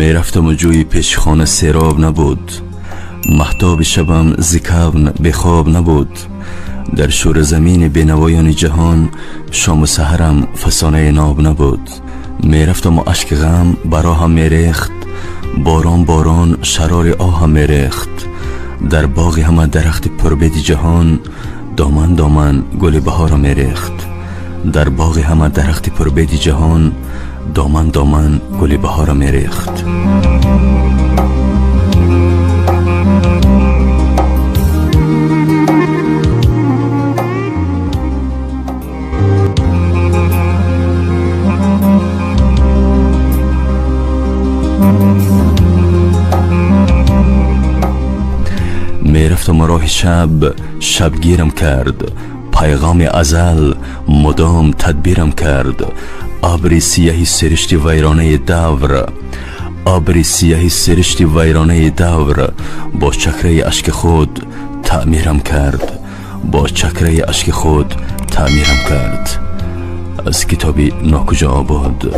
میرفتم و جوی پیش خانه سیراب نبود، مهتاب شبم زکبن به خواب نبود. در شور زمین بینوایان جهان شام و سحرم فسانه ناب نبود. میرفتم و اشک غم براهم میریخت، باران باران شرار آهم میریخت. در باغ همه درخت پربید جهان دامن دامن گل بهارم میریخت. در باغ همه درخت پربید جهان دامن دامن گل بهارم میریخت. میرفتم و راه شب شبگیرم کرد، پیغام ازل مدام تدبیرم کرد. ابری سیاهی سرشت ویرانه دور، ابری سیاهی سرشت ویرانه دور با چکره اشک خود تعمیرم کرد، با چکره اشک خود تعمیرم کرد. از کتابی ناکجا آباد.